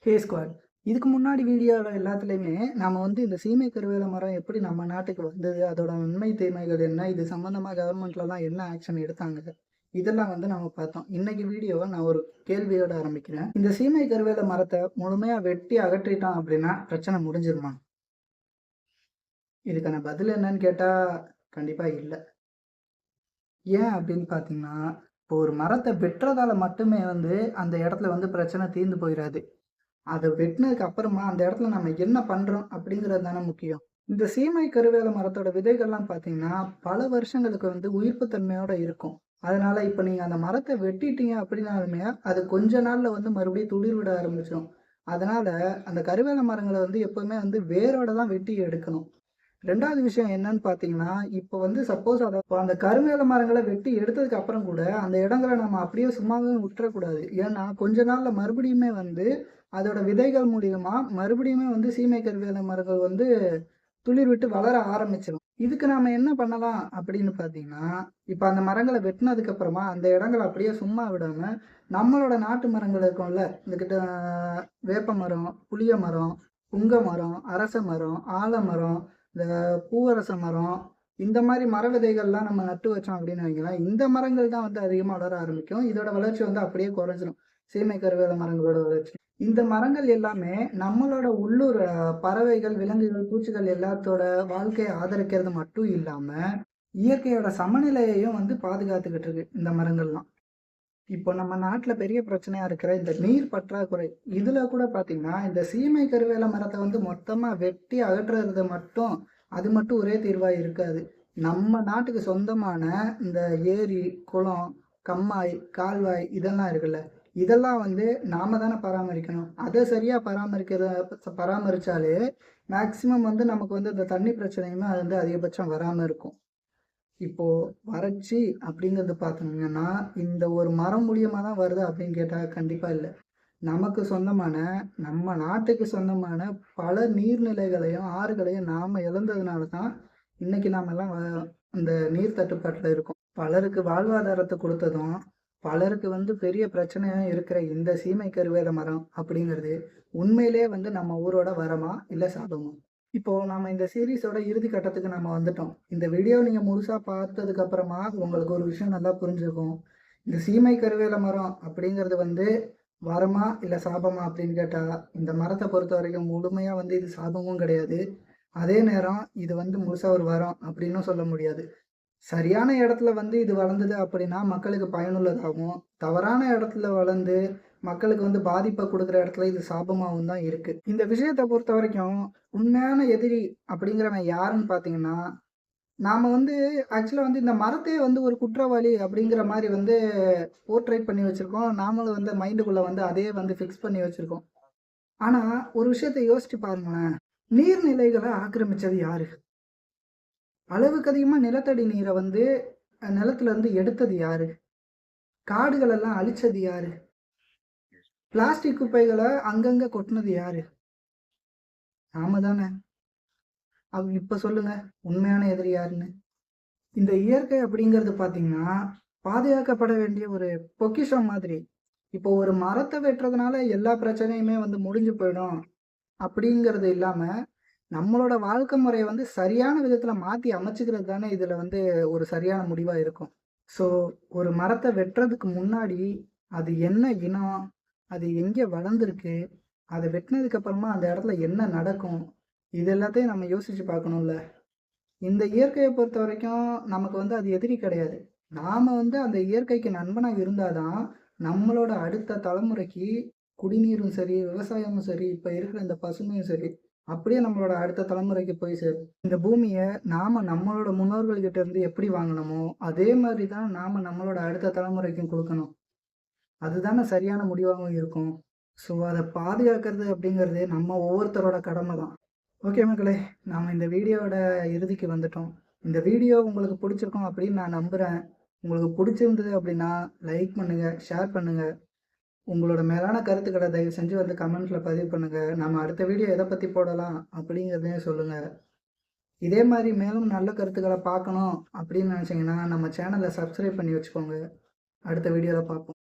ஹே squad. இதுக்கு முன்னாடி வீடியோவில் எல்லாத்துலேயுமே நாம் வந்து இந்த சீமை கருவேல மரம் எப்படி நம்ம நாட்டுக்கு வந்தது, அதோட நன்மை தீமைகள் என்ன, இது சம்மந்தமாக கவர்மெண்ட்லலாம் என்ன ஆக்ஷன் எடுத்தாங்க, இதெல்லாம் வந்து நம்ம பார்த்தோம். இன்னைக்கு வீடியோவை நான் ஒரு கேள்வியோட ஆரம்பிக்கிறேன். இந்த சீமை கருவேல மரத்தை முழுமையாக வெட்டி அகற்றிட்டோம் அப்படின்னா பிரச்சனை முடிஞ்சிருமா? இதுக்கான பதில் என்னன்னு கேட்டால் கண்டிப்பாக இல்லை. ஏன் அப்படின்னு பார்த்தீங்கன்னா, இப்போ ஒரு மரத்தை வெட்டுறதால மட்டுமே வந்து அந்த இடத்துல வந்து பிரச்சனை தீர்ந்து போயிடாது. அதை வெட்டினதுக்கு அப்புறமா அந்த இடத்துல நம்ம என்ன பண்றோம் அப்படிங்கிறது தானே முக்கியம். இந்த சீமை கருவேல மரத்தோட விதைகள்லாம் பார்த்தீங்கன்னா பல வருஷங்களுக்கு வந்து உயிர்ப்பு தன்மையோட இருக்கும். அதனால இப்ப நீங்க அந்த மரத்தை வெட்டிட்டீங்க அப்படின்னாலுமே அது கொஞ்ச நாள்ல வந்து மறுபடியும் துளிர் விட ஆரம்பிச்சிடும். அதனால அந்த கருவேல மரங்களை வந்து எப்பவுமே வந்து வேரோட தான் வெட்டி எடுக்கணும். ரெண்டாவது விஷயம் என்னன்னு பார்த்தீங்கன்னா, இப்போ வந்து சப்போஸ் அந்த கருவேல மரங்களை வெட்டி எடுத்ததுக்கு அப்புறம் கூட அந்த இடங்களை நம்ம அப்படியே சும்மாவே விட்டுறக்கூடாது. ஏன்னா கொஞ்ச நாள்ல மறுபடியுமே வந்து அதோட விதைகள் மூலியமா மறுபடியுமே வந்து சீமை கருவேல மரங்கள் வந்து துளிர் விட்டு வளர ஆரம்பிச்சிடும். இதுக்கு நாம என்ன பண்ணலாம் அப்படின்னு பார்த்தீங்கன்னா, இப்ப அந்த மரங்கள வெட்டுனதுக்கு அப்புறமா அந்த இடங்கள அப்படியே சும்மா விடாம, நம்மளோட நாட்டு மரங்கள் இருக்கும்ல, இந்த கிட்ட வேப்ப மரம், புளிய மரம், புங்க மரம், அரச மரம், ஆலமரம், இந்த பூவரச மரம், இந்த மாரி மர விதைகள்லாம் நம்ம நட்டு வச்சோம் அப்படின்னு வைங்களேன், இந்த மரங்கள் தான் வந்து அதிகமா வளர ஆரம்பிக்கும். இதோட வளர்ச்சி வந்து அப்படியே குறைஞ்சிரும். சீமை கருவேல மரங்களோட வளர்ச்சி. இந்த மரங்கள் எல்லாமே நம்மளோட உள்ளூர் பறவைகள், விலங்குகள், பூச்சிகள் எல்லாத்தோட வாழ்க்கையை ஆதரிக்கிறது மட்டும் இல்லாம, இயற்கையோட சமநிலையையும் வந்து பாதுகாத்துக்கிட்டு இருக்கு இந்த மரங்கள்லாம். இப்போ நம்ம நாட்டுல பெரிய பிரச்சனையா இருக்கிற இந்த நீர் பற்றாக்குறை, இதுல கூட பாத்தீங்கன்னா, இந்த சீமை கருவேல மரத்தை வந்து மொத்தமா வெட்டி அகற்றுறது மட்டும், அது மட்டும் ஒரே தீர்வா இருக்காது. நம்ம நாட்டுக்கு சொந்தமான இந்த ஏரி, குளம், கம்மாய், கால்வாய் இதெல்லாம் இருக்குல்ல, இதெல்லாம் வந்து நாம தானே பராமரிக்கணும். அதை சரியா பராமரிச்சாலே மேக்சிமம் வந்து நமக்கு வந்து இந்த தண்ணி பிரச்சனையுமே அது வந்து அதிகபட்சம் வராம இருக்கும். இப்போ வறட்சி அப்படிங்கிறது பார்த்தீங்கன்னா, இந்த ஒரு மரம் மூலியமா தான் வருது அப்படின்னு கேட்டா கண்டிப்பா இல்ல. நமக்கு சொந்தமான, நம்ம நாட்டுக்கு சொந்தமான பல நீர்நிலைகளையும், ஆறுகளையும் நாம இழந்ததுனால தான் இன்னைக்கு நாமெல்லாம் இந்த நீர் தட்டுப்பாட்டுல இருக்கோம். பலருக்கு வாழ்வாதாரத்தை கொடுத்ததும், பலருக்கு வந்து பெரிய பிரச்சனையா இருக்கிற இந்த சீமை கருவேல மரம் அப்படிங்கிறது உண்மையிலே வந்து நம்ம ஊரோட வரமா? இல்ல சாபமா? இப்போ நாம இந்த சீரிஸோட இறுதி கட்டத்துக்கு நம்ம வந்துட்டோம். இந்த வீடியோ நீங்க முழுசா பார்த்ததுக்கு அப்புறமா உங்களுக்கு ஒரு விஷயம் நல்லா புரிஞ்சிருக்கும். இந்த சீமை கருவேல மரம் அப்படிங்கிறது வந்து வரமா இல்ல சாபமா அப்படின்னு கேட்டா, இந்த மரத்தை பொறுத்த வரைக்கும் முழுமையா வந்து இது சாபமும் கிடையாது. அதே நேரம் இது வந்து முழுசா ஒரு வரம் அப்படின்னும் சொல்ல முடியாது. சரியான இடத்துல வந்து இது வளர்ந்தது அப்படின்னா மக்களுக்கு பயனுள்ளதாகவும், தவறான இடத்துல வளர்ந்து மக்களுக்கு வந்து பாதிப்பை கொடுக்குற இடத்துல இது சாபமாகவும் தான் இருக்கு. இந்த விஷயத்தை பொறுத்த வரைக்கும் உண்மையான எதிரி அப்படிங்கிறவன் யாருன்னு பார்த்தீங்கன்னா, நாம வந்து ஆக்சுவலா வந்து இந்த மரத்தையே வந்து ஒரு குற்றவாளி அப்படிங்கிற மாதிரி வந்து போர்ட்ரேட் பண்ணி வச்சிருக்கோம். நாமளும் வந்து மைண்டுக்குள்ள வந்து அதே வந்து ஃபிக்ஸ் பண்ணி வச்சிருக்கோம். ஆனா ஒரு விஷயத்தை யோசிச்சு பாருங்களேன். நீர்நிலைகளை ஆக்கிரமிச்சது யாரு? அளவுக்கு அதிகமா நிலத்தடி நீரை வந்து நிலத்துல இருந்து எடுத்தது யாரு? காடுகள் எல்லாம் அழிச்சது யாரு? பிளாஸ்டிக் குப்பைகளை அங்கங்க கொட்டினது யாரு? நாம தானே. இப்ப சொல்லுங்க, உண்மையான எதிரி யாருன்னு? இந்த இயற்கை அப்படிங்கிறது பாத்தீங்கன்னா பாதுகாக்கப்பட வேண்டிய ஒரு பொக்கிஷம் மாதிரி. இப்போ ஒரு மரத்தை வெட்டுறதுனால எல்லா பிரச்சனையுமே வந்து முடிஞ்சு போயிடும் அப்படிங்கிறது இல்லாம, நம்மளோட வாழ்க்கை முறையை வந்து சரியான விதத்துல மாத்தி அமைச்சுக்கிறது தானே இதுல வந்து ஒரு சரியான முடிவா இருக்கும். ஸோ ஒரு மரத்தை வெட்டுறதுக்கு முன்னாடி அது என்ன இனம், அது எங்கே வளர்ந்துருக்கு, அதை வெட்டினதுக்கு அப்புறமா அந்த இடத்துல என்ன நடக்கும், இது எல்லாத்தையும் நம்ம யோசிச்சு பார்க்கணும்ல. இந்த இயற்கையை பொறுத்த வரைக்கும் நமக்கு வந்து அது எதிரி கிடையாது. நாம வந்து அந்த இயற்கைக்கு நண்பனாக இருந்தாதான் நம்மளோட அடுத்த தலைமுறைக்கு குடிநீரும் சரி, விவசாயமும் சரி, இப்ப இருக்கிற இந்த பசுமையும் சரி, அப்படியே நம்மளோட அடுத்த தலைமுறைக்கு போய் சேரும். இந்த பூமியை நாம நம்மளோட முன்னோர்கள் கிட்ட இருந்து எப்படி வாங்கினோமோ அதே மாதிரி தான் நாம நம்மளோட அடுத்த தலைமுறைக்கும் கொடுக்கணும். அதுதானே சரியான முடிவாகவும் இருக்கும். ஸோ அதை பாதுகாக்கிறது அப்படிங்கிறது நம்ம ஒவ்வொருத்தரோட கடமை தான். ஓகே மக்களே, நாம் இந்த வீடியோவோட இறுதிக்கு வந்துட்டோம். இந்த வீடியோ உங்களுக்கு பிடிச்சிருக்கும் அப்படின்னு நான் நம்புகிறேன். உங்களுக்கு பிடிச்சிருந்தது அப்படின்னா லைக் பண்ணுங்கள், ஷேர் பண்ணுங்கள். உங்களோட மேலான கருத்துக்களை தயவு செஞ்சு வந்து கமெண்ட்டில் பதிவு பண்ணுங்கள். நம்ம அடுத்த வீடியோ எதை பற்றி போடலாம் அப்படிங்கிறதையும் சொல்லுங்கள். இதே மாதிரி மேலும் நல்ல கருத்துக்களை பார்க்கணும் அப்படின்னு நினச்சிங்கன்னா நம்ம சேனலை சப்ஸ்கிரைப் பண்ணி வச்சுக்கோங்க. அடுத்த வீடியோவில் பார்ப்போம்.